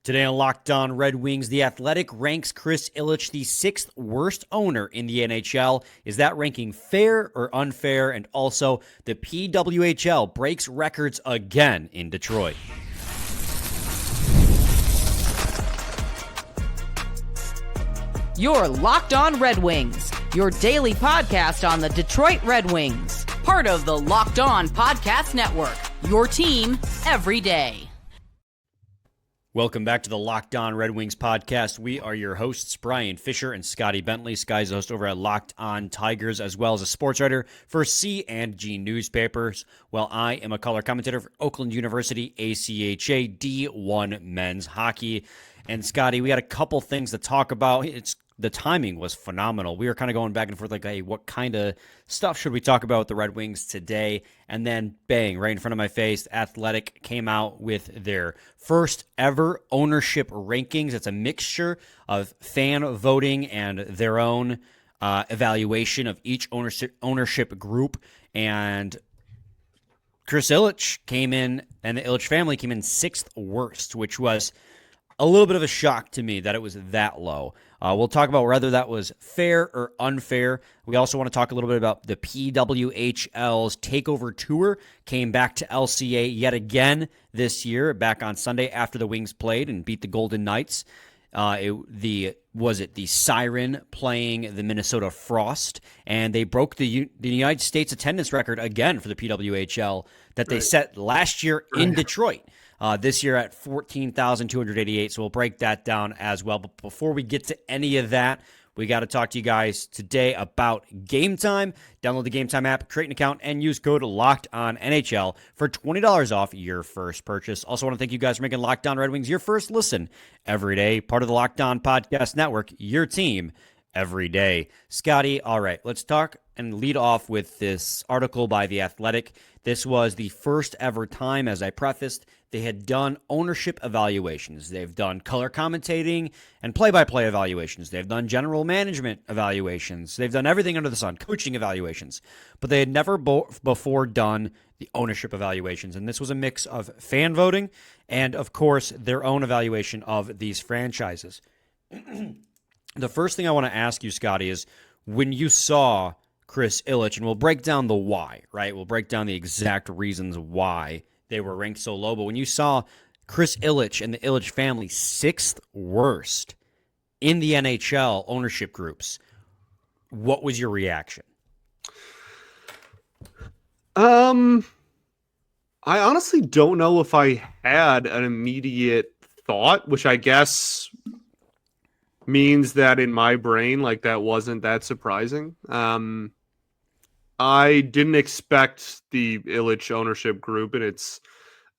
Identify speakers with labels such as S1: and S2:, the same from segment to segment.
S1: Today on Locked On Red Wings, The Athletic ranks Chris Ilitch the sixth worst owner in the NHL. Is that ranking fair or unfair? And also, the PWHL breaks records again in Detroit.
S2: You're Locked On Red Wings, your daily podcast on the Detroit Red Wings. Part of the Locked On Podcast Network, your team every day.
S1: Welcome back to the Locked On Red Wings podcast. We are your hosts, Brian Fisher and Scotty Bentley. Sky's a host over at Locked On Tigers, as well as a sports writer for C&G newspapers, while I am a color commentator for Oakland University ACHA D1 men's hockey. And Scotty, we got a couple things to talk about. The timing was phenomenal. We were kind of going back and forth like, hey, what kind of stuff should we talk about with the Red Wings today? And then, bang, right in front of my face, Athletic came out with their first ever ownership rankings. It's a mixture of fan voting and their own evaluation of each ownership group. And Chris Ilitch came in, and the Illich family came in sixth worst, which was a little bit of a shock to me that it was that low. We'll talk about whether that was fair or unfair. We also want to talk a little bit about the PWHL's takeover tour. Came back to LCA yet again this year, back on Sunday after the Wings played and beat the Golden Knights. The Siren playing the Minnesota Frost, and they broke the United States attendance record again for the PWHL that they set last year in Detroit. This year at 14,288, so we'll break that down as well. But before we get to any of that, we got to talk to you guys today about Game Time. Download the Game Time app, create an account, and use code LOCKEDONNHL for $20 off your first purchase. Also want to thank you guys for making Locked On Red Wings your first listen every day. Part of the Locked On Podcast Network, your team every day. Scotty, all right, let's talk and lead off with this article by The Athletic. This was the first ever time, as I prefaced, they had done ownership evaluations. They've done color commentating and play-by-play evaluations. They've done general management evaluations. They've done everything under the sun, coaching evaluations. But they had never before done the ownership evaluations. And this was a mix of fan voting and, of course, their own evaluation of these franchises. The first thing I want to ask you, Scotty, is when you saw Chris Ilitch, and we'll break down the why, right? We'll break down the exact reasons why they were ranked so low. But when you saw Chris Ilitch and the Illich family sixth worst in the NHL ownership groups, what was your reaction?
S3: I honestly don't know if I had an immediate thought, which I guess means that in my brain, like, that wasn't that surprising. I didn't expect the Illich ownership group in its,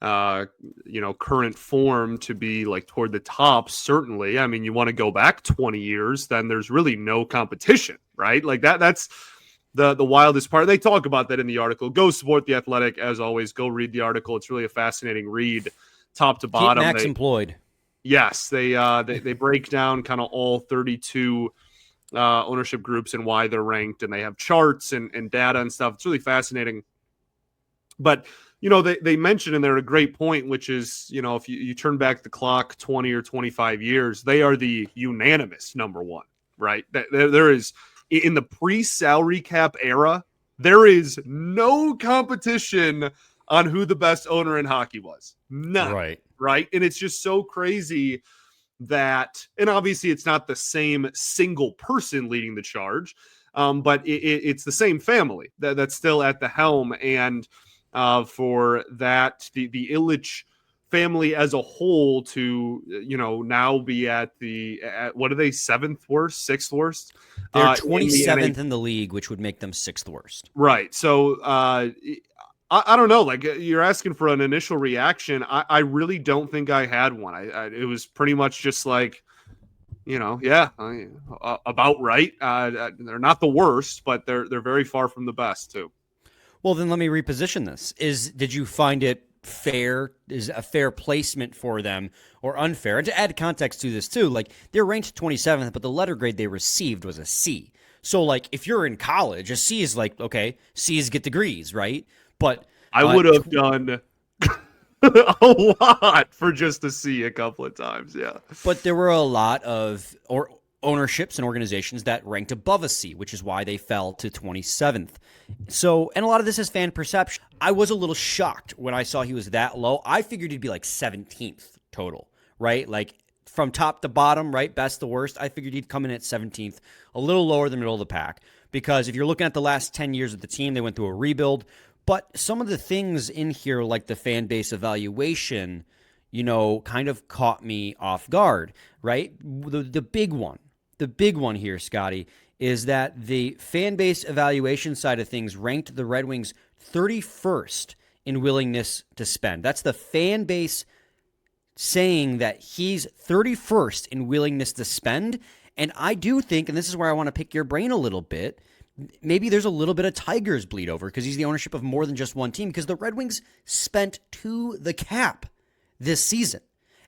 S3: current form to be like toward the top. Certainly, I mean, you want to go back 20 years, then there's really no competition, right? Like that's the wildest part. They talk about that in the article. Go support The Athletic, as always. Go read the article. It's really a fascinating read, top to bottom.
S1: Keep Max employed.
S3: Yes, they break down kind of all 32 ownership groups and why they're ranked, and they have charts and data and stuff. It's really fascinating. But, they mentioned in there a great point, which is, if you turn back the clock 20 or 25 years, they are the unanimous number one, right? There is, in the pre-salary cap era, there is no competition on who the best owner in hockey was. None. Right. And it's just so crazy that, and obviously it's not the same single person leading the charge, but it's the same family that's still at the helm. And for that, the Illich family as a whole to, now be at what are they, seventh worst, sixth worst?
S1: They're 27th in the league, which would make them sixth worst.
S3: Right. So, I don't know. Like, you're asking for an initial reaction. I really don't think I had one. It was pretty much just like, about right. They're not the worst, but they're very far from the best too.
S1: Well, then let me reposition this. Did you find it fair? Is a fair placement for them or unfair? And to add context to this too, like, they're ranked 27th, but the letter grade they received was a C. So, like, if you're in college, a C is like, okay, C's get degrees, right? But
S3: I would have done A lot for just to see a couple of times, yeah.
S1: But there were a lot of ownerships and organizations that ranked above a C, which is why they fell to 27th. So, and a lot of this is fan perception. I was a little shocked when I saw he was that low. I figured he'd be like 17th total, right? Like from top to bottom, right? Best to worst. I figured he'd come in at 17th, a little lower than the middle of the pack. Because if you're looking at the last 10 years of the team, they went through a rebuild. But some of the things in here, like the fan base evaluation, kind of caught me off guard, right? The big one here, Scotty, is that the fan base evaluation side of things ranked the Red Wings 31st in willingness to spend. That's the fan base saying that he's 31st in willingness to spend. And I do think, and this is where I want to pick your brain a little bit, maybe there's a little bit of Tigers bleed over because he's the ownership of more than just one team, because the Red Wings spent to the cap this season.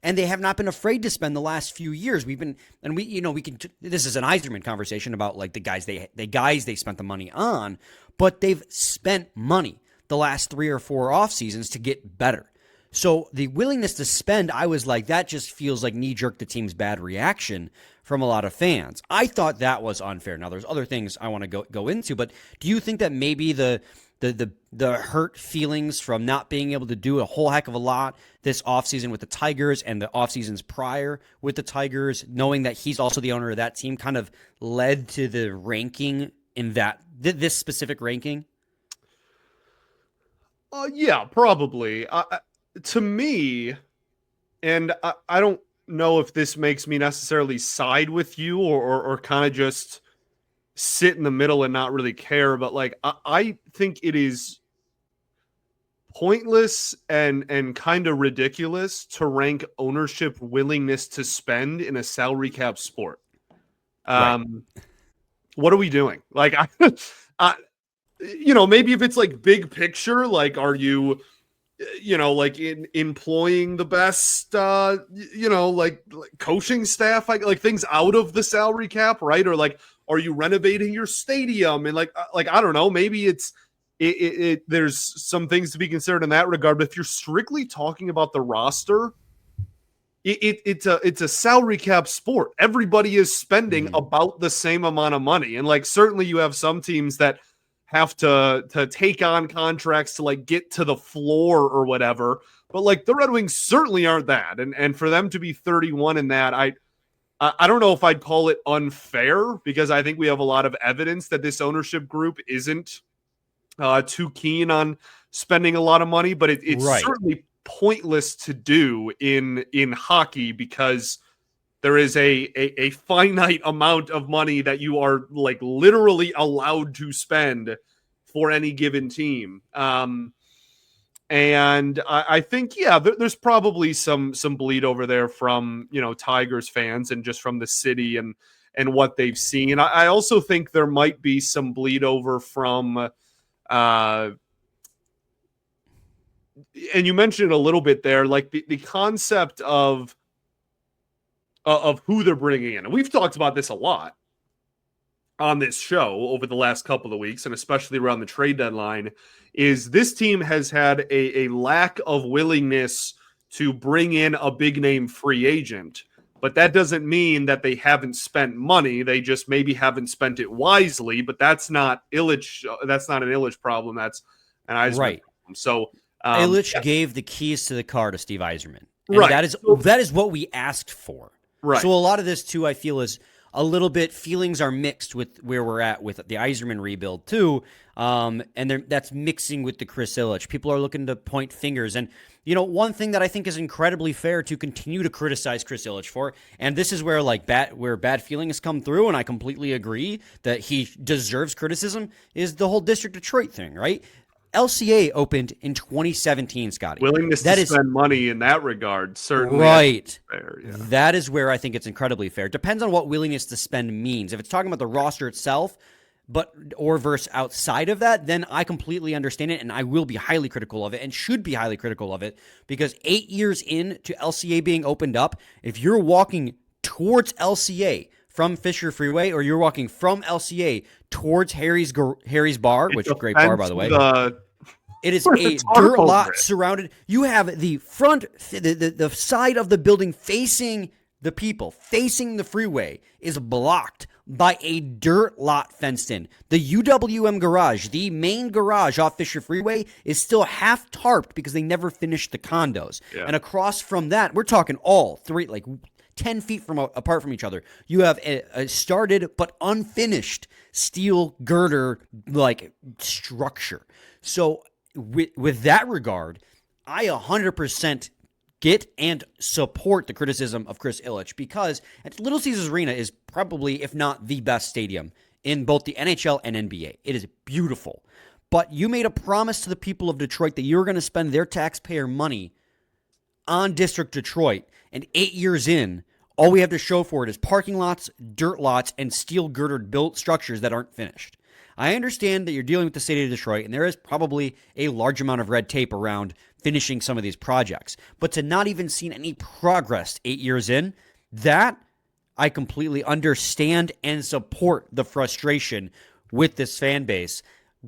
S1: And they have not been afraid to spend the last few years. This is an Yzerman conversation about like the guys they spent the money on, but they've spent money the last 3 or 4 off seasons to get better. So the willingness to spend, I was like, that just feels like knee-jerk the team's bad reaction from a lot of fans. I thought that was unfair. Now, there's other things I want to go into, but do you think that maybe the hurt feelings from not being able to do a whole heck of a lot this offseason with the Tigers and the off seasons prior with the Tigers, knowing that he's also the owner of that team, kind of led to the ranking in this specific ranking?
S3: Yeah, probably. To me, and I don't know if this makes me necessarily side with you or kind of just sit in the middle and not really care, but like I think it is pointless and kind of ridiculous to rank ownership willingness to spend in a salary cap sport. Right. What are we doing? Like, maybe if it's like big picture, like, are you, like employing the best, like coaching staff, like things out of the salary cap, right? Or like, are you renovating your stadium? And like, I don't know, maybe there's some things to be considered in that regard. But if you're strictly talking about the roster, it's a salary cap sport. Everybody is spending about the same amount of money. And like, certainly you have some teams that have to take on contracts to like get to the floor or whatever. But like the Red Wings certainly aren't that. And for them to be 31 in that, I don't know if I'd call it unfair, because I think we have a lot of evidence that this ownership group isn't too keen on spending a lot of money, but it's right. Certainly pointless to do in hockey, because there is a finite amount of money that you are like literally allowed to spend for any given team. And I think, yeah, there's probably some bleed over there from, Tigers fans and just from the city and what they've seen. I also think there might be some bleed over from, and you mentioned it a little bit there, like the concept of who they're bringing in. And we've talked about this a lot on this show over the last couple of weeks, and especially around the trade deadline, is this team has had a lack of willingness to bring in a big name free agent. But that doesn't mean that they haven't spent money. They just maybe haven't spent it wisely, but that's not Illich. That's not an Illich problem. That's an Yzerman
S1: right.
S3: problem. So
S1: Illich gave the keys to the car to Steve Yzerman. And
S3: right.
S1: That is what we asked for.
S3: Right.
S1: So a lot of this too, I feel, is a little bit feelings are mixed with where we're at with the Yzerman rebuild too. And that's mixing with the Chris Ilitch. People are looking to point fingers. And, one thing that I think is incredibly fair to continue to criticize Chris Ilitch for, and this is where bad feelings come through, and I completely agree that he deserves criticism, is the whole District Detroit thing, right? LCA opened in 2017, Scotty.
S3: Willingness to spend money in that regard, certainly.
S1: Right.
S3: Fair, yeah.
S1: That is where I think it's incredibly fair. Depends on what willingness to spend means. If it's talking about the roster itself, or versus outside of that, then I completely understand it, and I will be highly critical of it and should be highly critical of it, because 8 years into LCA being opened up, if you're walking towards LCA from Fisher Freeway, or you're walking from LCA towards Harry's Bar, which is a great bar, by the way. It is
S3: With
S1: a
S3: a tarp
S1: dirt
S3: over
S1: lot
S3: it.
S1: surrounded. You have the front, the side of the building facing the people, facing the freeway, is blocked by a dirt lot fenced in. The UWM garage, the main garage off Fisher Freeway, is still half tarped because they never finished the condos.
S3: Yeah.
S1: And across from that, we're talking all three, like 10 feet apart from each other, you have a started but unfinished steel girder like structure. So with that regard, I 100% get and support the criticism of Chris Ilitch, because Little Caesars Arena is probably, if not the best stadium in both the NHL and NBA. It is beautiful. But you made a promise to the people of Detroit that you were going to spend their taxpayer money on District Detroit, and 8 years in, all we have to show for it is parking lots, dirt lots, and steel girdered built structures that aren't finished. I understand that you're dealing with the city of Detroit, and there is probably a large amount of red tape around finishing some of these projects. But to not even see any progress 8 years in, that I completely understand and support the frustration with this fan base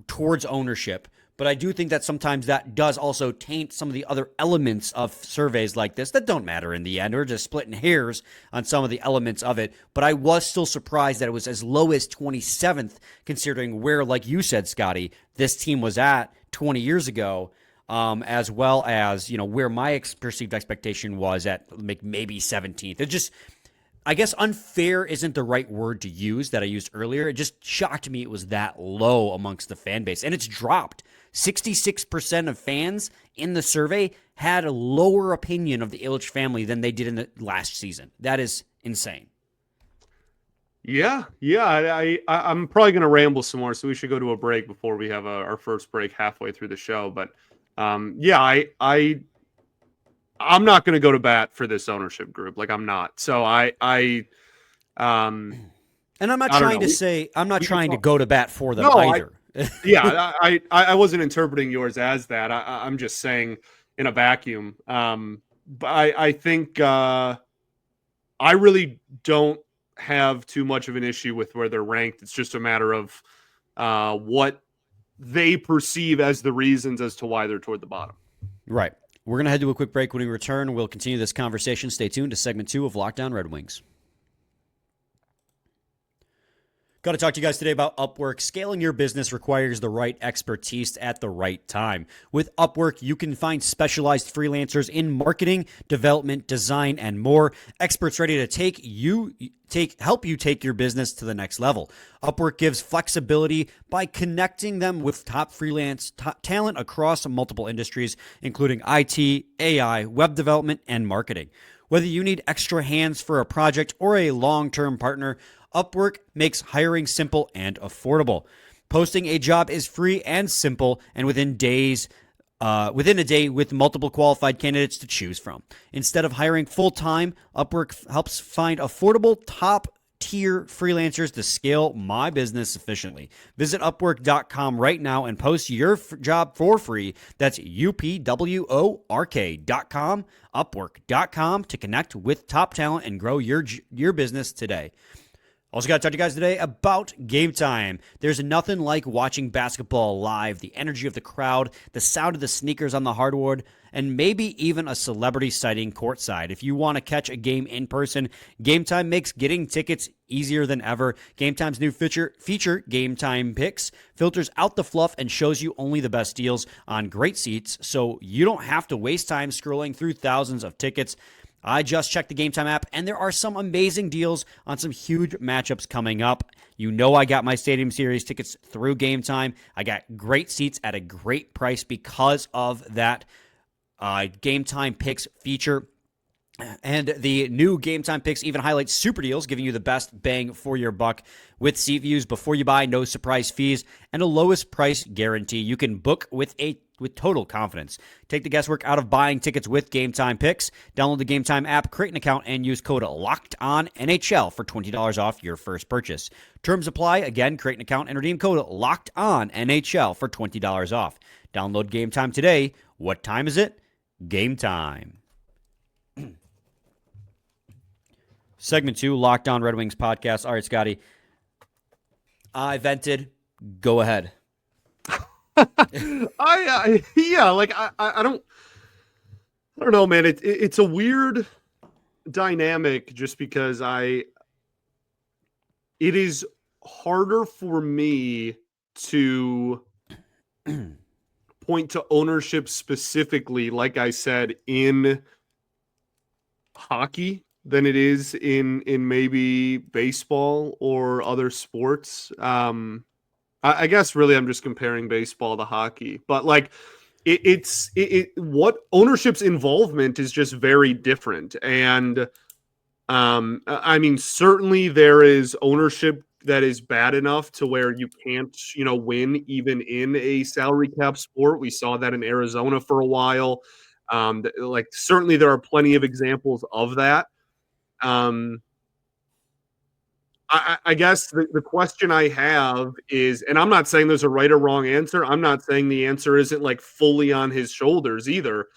S1: towards ownership. But I do think that sometimes that does also taint some of the other elements of surveys like this that don't matter in the end. We're just splitting hairs on some of the elements of it. But I was still surprised that it was as low as 27th, considering where, like you said, Scotty, this team was at 20 years ago, as well as, you know, where my perceived expectation was at maybe 17th. It just, I guess unfair isn't the right word to use that I used earlier. It just shocked me it was that low amongst the fan base. And it's dropped. 66% of fans in the survey had a lower opinion of the Illich family than they did in the last season. That is insane.
S3: Yeah. I'm probably going to ramble some more, so we should go to a break before we have our first break halfway through the show. But I'm not going to go to bat for this ownership group. Like, I'm not. So
S1: And I'm not trying to say, I'm not trying to go to bat for them either.
S3: I wasn't interpreting yours as that. I'm just saying in a vacuum. But I think I really don't have too much of an issue with where they're ranked. It's just a matter of what they perceive as the reasons as to why they're toward the bottom.
S1: Right. We're going to head to a quick break. When we return, we'll continue this conversation. Stay tuned to segment 2 of Lockdown Red Wings. Got to talk to you guys today about Upwork. Scaling your business requires the right expertise at the right time. With Upwork, you can find specialized freelancers in marketing, development, design, and more. Experts ready to help you take your business to the next level. Upwork gives flexibility by connecting them with top freelance talent across multiple industries, including IT, AI, web development, and marketing. Whether you need extra hands for a project or a long-term partner, Upwork makes hiring simple and affordable. Posting a job is free and simple, and within a day with multiple qualified candidates to choose from. Instead of hiring full-time, Upwork helps find affordable top-tier freelancers to scale my business efficiently. Visit Upwork.com right now and post your job for free. That's UPWORK.com, Upwork.com to connect with top talent and grow your business today. Also got to talk to you guys today about Game Time. There's nothing like watching basketball live, the energy of the crowd, the sound of the sneakers on the hardwood, and maybe even a celebrity sighting courtside. If you want to catch a game in person, Game Time makes getting tickets easier than ever. Game Time's new feature, Game Time Picks, filters out the fluff and shows you only the best deals on great seats, so you don't have to waste time scrolling through thousands of tickets. I just checked the Game Time app, and there are some amazing deals on some huge matchups coming up. You know I got my Stadium Series tickets through Game Time. I got great seats at a great price because of that Game Time Picks feature. And the new Game Time Picks even highlights super deals, giving you the best bang for your buck with seat views before you buy, no surprise fees, and a lowest price guarantee. You can book with total confidence. Take the guesswork out of buying tickets with Game Time Picks. Download the Game Time app, create an account, and use code LOCKEDONNHL for $20 off your first purchase. Terms apply. Again, create an account and redeem code LOCKEDONNHL for $20 off. Download Game Time today. What time is it? Game time. Segment 2, Locked On Red Wings podcast. All right, Scotty. I vented. Go ahead.
S3: I don't know, man. It's a weird dynamic just because it is harder for me to point to ownership specifically, like I said, in hockey than it is in maybe baseball or other sports. I guess really I'm just comparing baseball to hockey, but like it's what ownership's involvement is just very different. And I mean, certainly there is ownership that is bad enough to where you can't, win even in a salary cap sport. We saw that in Arizona for a while. Like certainly there are plenty of examples of that. I guess the question I have is, and I'm not saying there's a right or wrong answer. I'm not saying the answer isn't like fully on his shoulders either.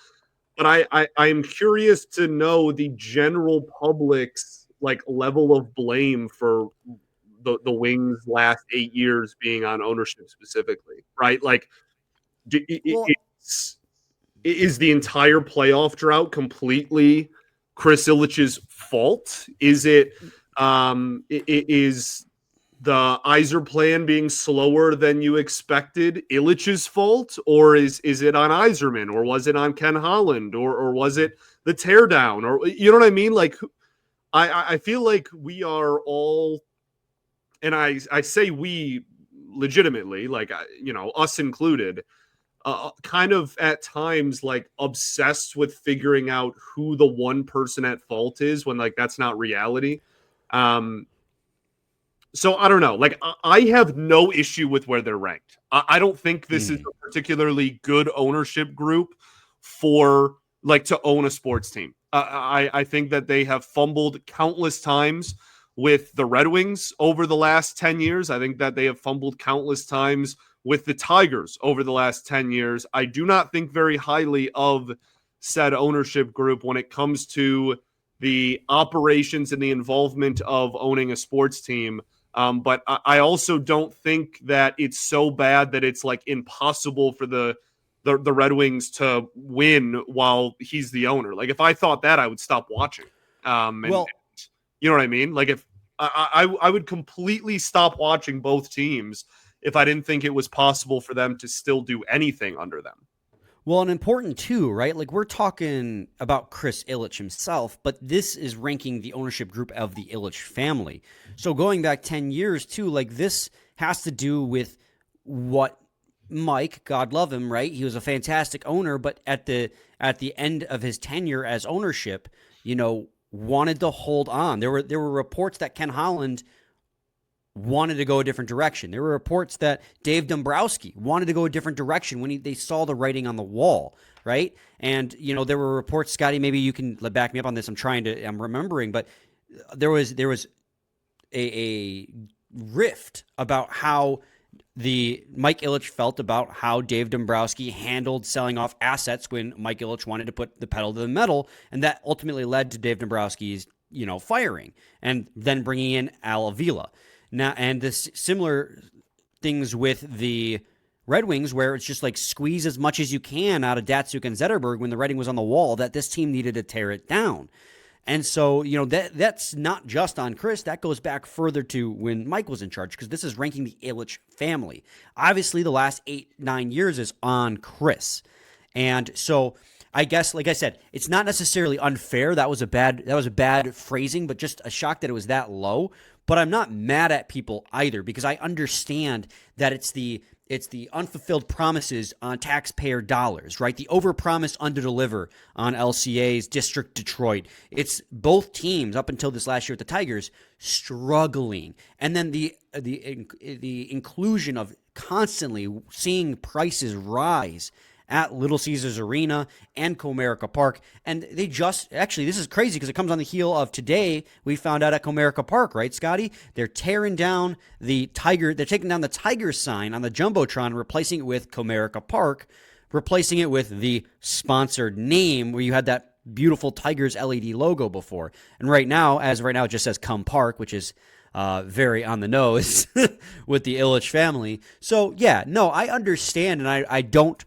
S3: But I'm curious to know the general public's like level of blame for the Wings' last 8 years being on ownership specifically, right? Like, is the entire playoff drought completely Chris Ilitch's fault? Is it is the Yzer plan being slower than you expected Illich's fault, or is it on Yzerman, or was it on Ken Holland, or was it the teardown, or you know what I mean? Like, I feel like we are all, and I say we legitimately, like us included, kind of at times like obsessed with figuring out who the one person at fault is when like that's not reality. So I don't know. Like I have no issue with where they're ranked. I don't think this is a particularly good ownership group for like to own a sports team. I think that they have fumbled countless times with the Red Wings over the last 10 years. I think that they have fumbled countless times with the Tigers over the last 10 years. I do not think very highly of said ownership group when it comes to the operations and the involvement of owning a sports team. But I also don't think that it's so bad that it's like impossible for the Red Wings to win while he's the owner. Like if I thought that, I would stop watching. You know what I mean? Like if I would completely stop watching both teams if I didn't think it was possible for them to still do anything under them.
S1: Well, and important too, right? Like we're talking about Chris Ilitch himself, but this is ranking the ownership group of the Illich family. So going back 10 years too, like this has to do with what Mike, God love him, right? He was a fantastic owner, but at the end of his tenure as ownership, wanted to hold on. There were reports that Ken Holland wanted to go a different direction. There were reports that Dave Dombrowski wanted to go a different direction when they saw the writing on the wall, right? And, there were reports, Scotty, maybe you can back me up on this. I'm remembering, but there was a rift about how the Mike Ilitch felt about how Dave Dombrowski handled selling off assets when Mike Ilitch wanted to put the pedal to the metal, and that ultimately led to Dave Dombrowski's, firing and then bringing in Al Avila. Now, and this similar things with the Red Wings, where it's just like squeeze as much as you can out of Datsuk and Zetterberg when the writing was on the wall that this team needed to tear it down. And so, that's not just on Chris. That goes back further to when Mike was in charge, because this is ranking the Illich family. Obviously, the last 8-9 years is on Chris. And so I guess, like I said, it's not necessarily unfair. That was a bad phrasing, but just a shock that it was that low. But I'm not mad at people either, because I understand that it's the unfulfilled promises on taxpayer dollars, right? The overpromise, underdeliver on LCA's District Detroit. It's both teams up until this last year with the Tigers struggling, and then the inclusion of constantly seeing prices rise at Little Caesars Arena and Comerica Park. And they this is crazy because it comes on the heel of today we found out at Comerica Park, right, Scotty? They're tearing down they're taking down the Tiger sign on the Jumbotron, replacing it with Comerica Park, replacing it with the sponsored name where you had that beautiful Tigers LED logo before. And as of right now, it just says Come Park, which is very on the nose with the Illich family. So yeah, no, I understand, and I don't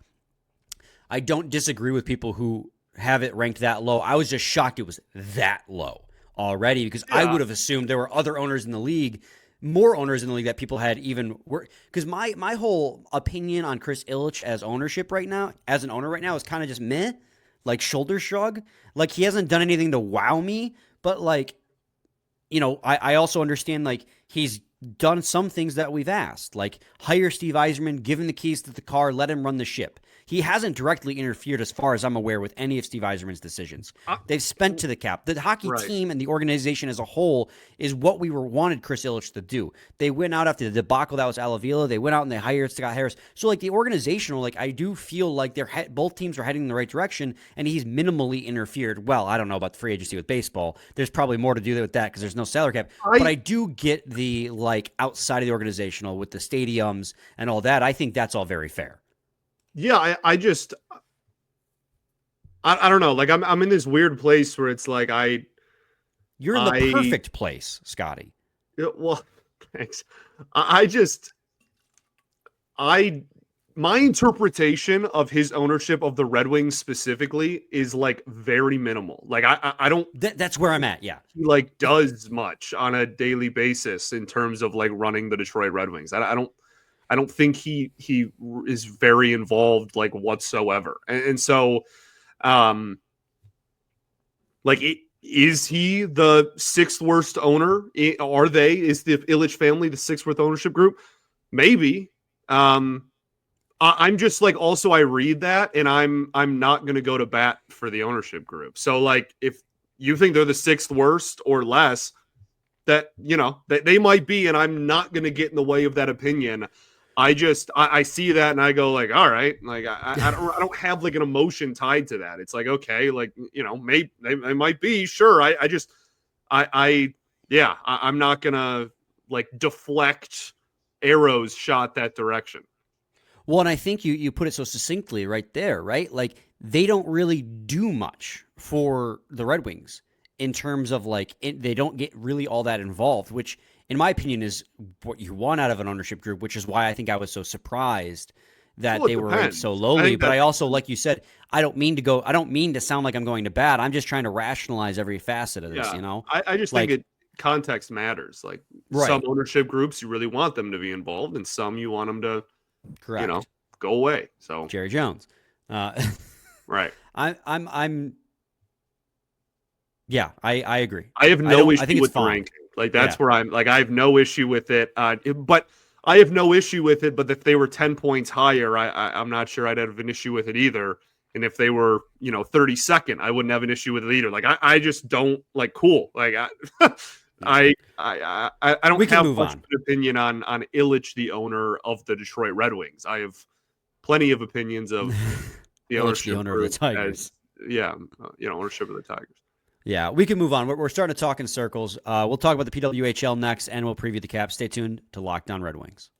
S1: disagree with people who have it ranked that low. I was just shocked it was that low already, because I would have assumed there were other owners in the league, more owners in the league, that people had even worse. Because my whole opinion on Chris Ilitch as an owner right now, is kind of just meh, like shoulder shrug. Like, he hasn't done anything to wow me, but like, I also understand, like, he's done some things that we've asked, like hire Steve Yzerman, give him the keys to the car, let him run the ship. He hasn't directly interfered, as far as I'm aware, with any of Steve Yzerman's decisions. They've spent to the cap. The hockey team and the organization as a whole is what we wanted Chris Ilitch to do. They went out after the debacle that was Alavila. They went out and they hired Scott Harris. So, like, the organizational, like, I do feel like both teams are heading in the right direction, and he's minimally interfered. Well, I don't know about the free agency with baseball. There's probably more to do with that because there's no salary cap. But I do get the, like, outside of the organizational with the stadiums and all that. I think that's all very fair.
S3: Yeah, I don't know. Like, I'm in this weird place where it's like
S1: you're in the perfect place, Scotty.
S3: Well, thanks. My interpretation of his ownership of the Red Wings specifically is like very minimal. Like, I don't.
S1: That's where I'm at. Yeah,
S3: he like does much on a daily basis in terms of like running the Detroit Red Wings. I don't think he is very involved, like, whatsoever. And so, is he the sixth worst owner? Is the Illich family the sixth worst ownership group? Maybe. I'm just like, also I read that and I'm not going to go to bat for the ownership group. So, like, if you think they're the sixth worst or less, that, that they might be, and I'm not going to get in the way of that opinion. I see that and I go, like, all right, like, I don't have like an emotion tied to that. It's like, okay, like, maybe they might be, sure. I'm not gonna like deflect arrows shot that direction.
S1: Well, and I think you put it so succinctly right there, right? Like, they don't really do much for the Red Wings in terms of like, they don't get really all that involved, which, in my opinion, is what you want out of an ownership group, which is why I think I was so surprised that they were ranked so lowly. But I also, like you said, I don't mean to sound like I'm going to bat. I'm just trying to rationalize every facet of this,
S3: I just think context matters. Like, some ownership groups, you really want them to be involved, and some you want them to, go away. So
S1: Jerry Jones.
S3: Right.
S1: Yeah, I agree.
S3: I have no issue with the ranking. Like, that's where I'm like, I have no issue with it. But I have no issue with it. But if they were 10 points higher, I'm not sure I'd have an issue with it either. And if they were, 32nd, I wouldn't have an issue with it either. Like, I just don't like, cool. Like, I don't have much of an opinion on Illich, the owner of the Detroit Red Wings. I have plenty of opinions of the ownership,
S1: the owner of the Tigers.
S3: Ownership of the Tigers.
S1: Yeah, we can move on. We're starting to talk in circles. We'll talk about the PWHL next, and we'll preview the Caps. Stay tuned to Locked On Red Wings.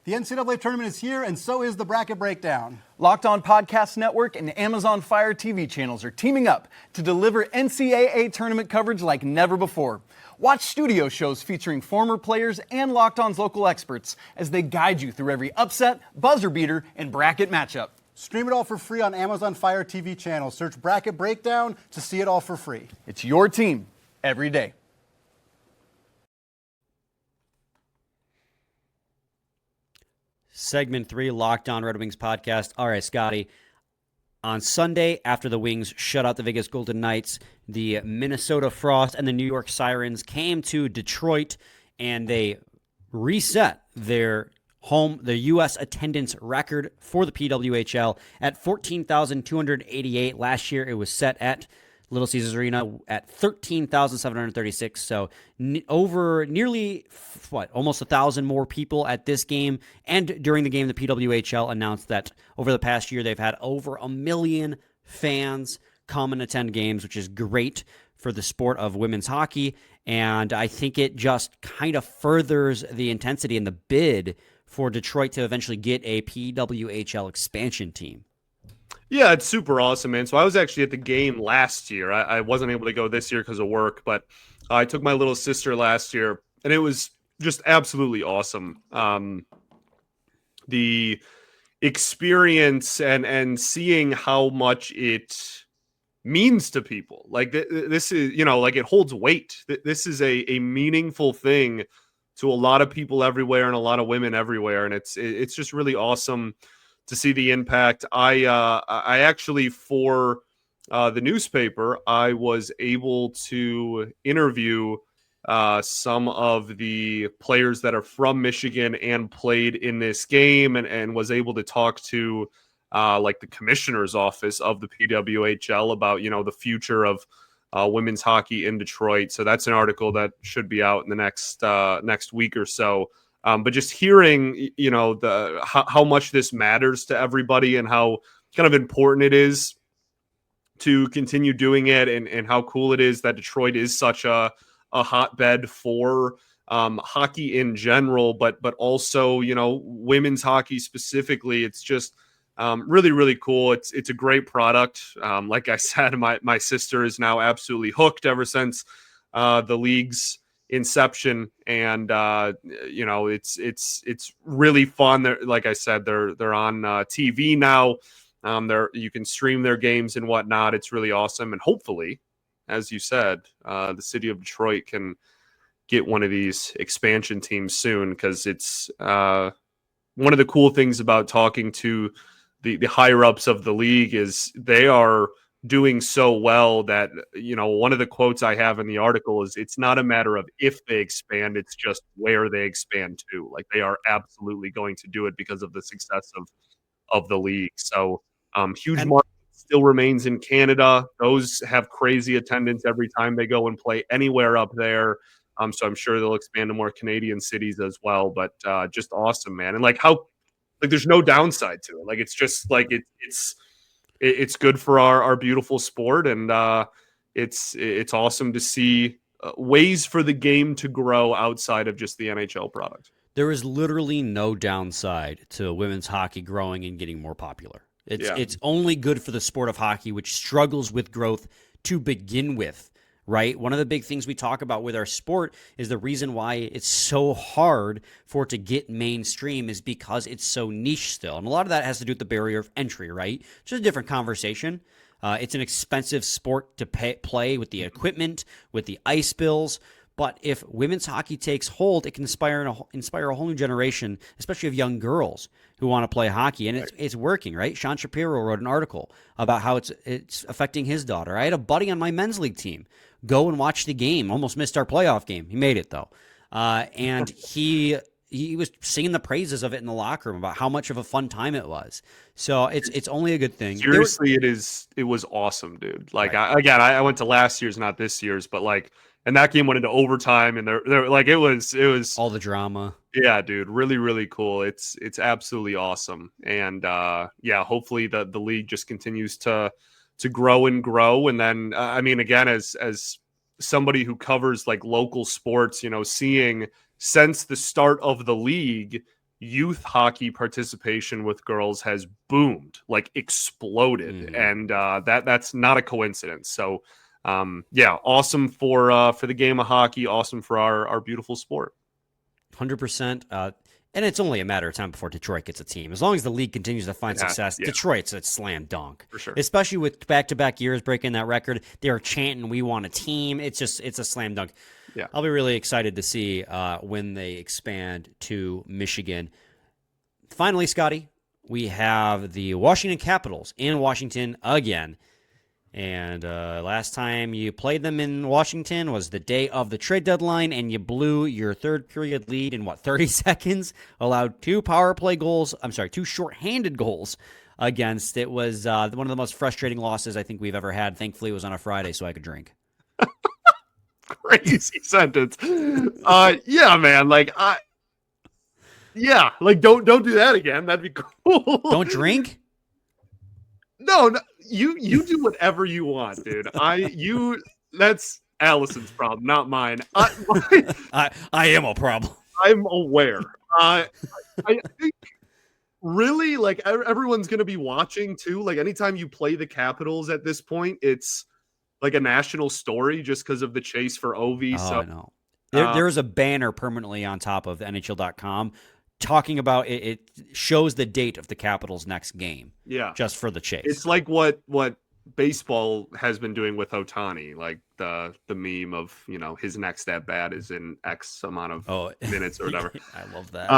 S4: The NCAA tournament is here, and so is the Bracket Breakdown.
S5: Locked On Podcast Network and Amazon Fire TV channels are teaming up to deliver NCAA tournament coverage like never before. Watch studio shows featuring former players and Locked On's local experts as they guide you through every upset, buzzer beater, and bracket matchup.
S4: Stream it all for free on Amazon Fire TV channel. Search Bracket Breakdown to see it all for free.
S5: It's your team every day.
S1: Segment 3, Locked On Red Wings podcast. All right, Scotty. On Sunday, after the Wings shut out the Vegas Golden Knights, the Minnesota Frost and the New York Sirens came to Detroit, and they reset the U.S. attendance record for the PWHL at 14,288. Last year, it was set at Little Caesars Arena at 13,736. So nearly almost 1,000 more people at this game. And during the game, the PWHL announced that over the past year, they've had over 1 million fans come and attend games, which is great for the sport of women's hockey. And I think it just kind of furthers the intensity and the bid for Detroit to eventually get a PWHL expansion team.
S3: Yeah, it's super awesome, man. So I was actually at the game last year. I wasn't able to go this year because of work, but I took my little sister last year, and it was just absolutely awesome. The experience and seeing how much it means to people. Like this is, like it holds weight. This is a meaningful thing to a lot of people everywhere and a lot of women everywhere, and it's just really awesome to see the impact. I actually, for the newspaper, I was able to interview some of the players that are from Michigan and played in this game, and was able to talk to like the commissioner's office of the PWHL about, the future of women's hockey in Detroit. So that's an article that should be out in the next week or so. But just hearing, how much this matters to everybody and how kind of important it is to continue doing it, and how cool it is that Detroit is such a hotbed for hockey in general, but also, women's hockey specifically. It's just really, really cool. It's a great product. Like I said, my sister is now absolutely hooked ever since the league's inception, and it's really fun. Like I said, they're on TV now. You can stream their games and whatnot. It's really awesome, and hopefully, as you said, the city of Detroit can get one of these expansion teams soon, because it's one of the cool things about talking to the higher ups of the league is they are doing so well that, one of the quotes I have in the article is, it's not a matter of if they expand, it's just where they expand to. Like, they are absolutely going to do it because of the success of the league. So huge market still remains in Canada. Those have crazy attendance every time they go and play anywhere up there. So I'm sure they'll expand to more Canadian cities as well. But just awesome, man. And there's no downside to it. Like, it's just like it's good for our beautiful sport, and it's awesome to see ways for the game to grow outside of just the NHL product.
S1: There is literally no downside to women's hockey growing and getting more popular. It's only good for the sport of hockey, which struggles with growth to begin with, right? One of the big things we talk about with our sport is the reason why it's so hard for it to get mainstream is because it's so niche still. And a lot of that has to do with the barrier of entry, right? Just a different conversation. It's an expensive sport to play with the equipment, with the ice bills. But if women's hockey takes hold, it can inspire a whole new generation, especially of young girls who want to play hockey. And it's working, right? Sean Shapiro wrote an article about how it's affecting his daughter. I had a buddy on my men's league team go and watch the game. Almost missed our playoff game. He made it, though. And he was singing the praises of it in the locker room about how much of a fun time it was. So it's only a good thing.
S3: Seriously, it was awesome, dude. Like, right. I went to last year's, not this year's, but like, and that game went into overtime, and they're like, it was
S1: all the drama.
S3: Yeah, dude, really, really cool. It's absolutely awesome. And hopefully the league just continues to grow and grow. And then again, as somebody who covers like local sports, seeing since the start of the league, youth hockey participation with girls has boomed, like exploded. And that's not a coincidence. So awesome for the game of hockey, awesome for our beautiful sport.
S1: 100%. And it's only a matter of time before Detroit gets a team. As long as the league continues to find success, Detroit's a slam dunk.
S3: For sure.
S1: Especially with back-to-back years breaking that record. They are chanting, "We want a team." It's a slam dunk.
S3: Yeah.
S1: I'll be really excited to see when they expand to Michigan. Finally, Scotty, we have the Washington Capitals in Washington again. And last time you played them in Washington was the day of the trade deadline, and you blew your third period lead in 30 seconds, allowed two shorthanded goals against. It was one of the most frustrating losses I think we've ever had. Thankfully, it was on a Friday, so I could drink.
S3: Crazy sentence. Yeah, man. Like, don't do that again. That'd be cool.
S1: Don't drink?
S3: No, you do whatever you want, dude. That's Allison's problem, not mine.
S1: I am a problem.
S3: I'm aware. I think really, like everyone's going to be watching too. Like anytime you play the Capitals at this point, it's like a national story just because of the chase for Ovi.
S1: Oh,
S3: So
S1: I know. There is a banner permanently on top of NHL.com talking about it. It shows the date of the Capitals' next game.
S3: Yeah,
S1: just for the chase.
S3: It's like what baseball has been doing with Ohtani, like the meme of, you know, his next at bat is in X amount of minutes or whatever.
S1: I love that.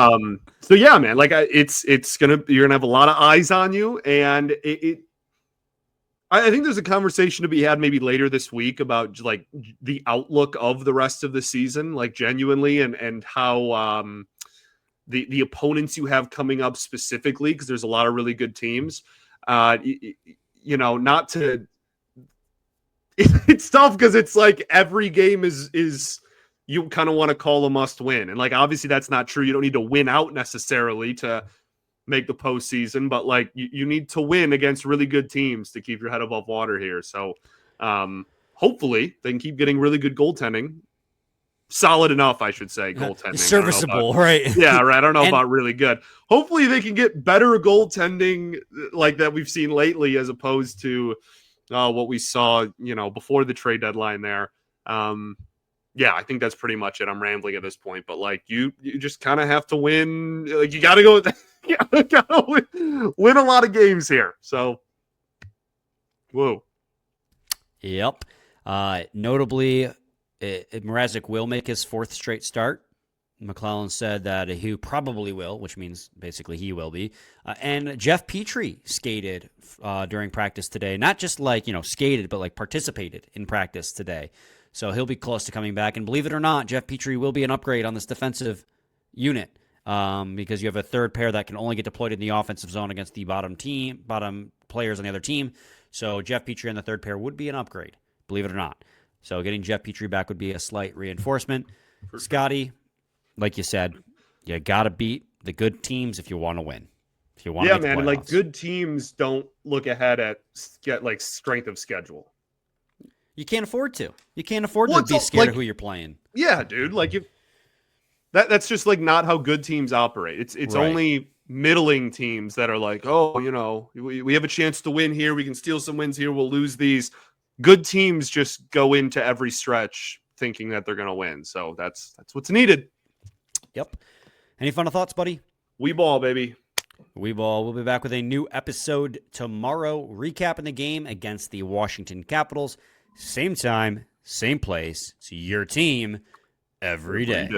S3: So yeah, man, like you're gonna have a lot of eyes on you, and I think there's a conversation to be had maybe later this week about like the outlook of the rest of the season, like genuinely, and how the opponents you have coming up specifically, because there's a lot of really good teams. You know, not to. It's tough because it's like every game is you kind of want to call a must win, and like obviously that's not true. You don't need to win out necessarily to make the postseason, but like you need to win against really good teams to keep your head above water here. So hopefully they can keep getting really good goaltending. Solid enough, I should say, goaltending.
S1: Serviceable, right?
S3: Yeah, right. I don't know about really good. Hopefully they can get better goaltending like that we've seen lately, as opposed to what we saw, you know, before the trade deadline there. Yeah, I think that's pretty much it. I'm rambling at this point, but like you just kind of have to win. Like you got to go. You gotta win a lot of games here. So, whoa.
S1: Yep. Notably, Mrazek will make his fourth straight start. McClellan said that he probably will, which means basically he will be. And Jeff Petrie skated during practice today. Not just like, you know, skated, but like participated in practice today. So he'll be close to coming back. And believe it or not, Jeff Petrie will be an upgrade on this defensive unit because you have a third pair that can only get deployed in the offensive zone against the bottom players on the other team. So Jeff Petrie on the third pair would be an upgrade, believe it or not. So getting Jeff Petrie back would be a slight reinforcement. Scotty, like you said, you got to beat the good teams if you want to win. If you want to
S3: man, like good teams don't look ahead at like strength of schedule.
S1: You can't afford to. You can't afford to be scared of who you're playing.
S3: Yeah, dude. Like that's just like not how good teams operate. It's right. Only middling teams that are like, oh, you know, we have a chance to win here. We can steal some wins here. We'll lose these. Good teams just go into every stretch thinking that they're going to win. So that's what's needed.
S1: Yep. Any final thoughts, buddy?
S3: We ball, baby.
S1: We ball. We'll be back with a new episode tomorrow, recapping the game against the Washington Capitals. Same time, same place. It's your team every day.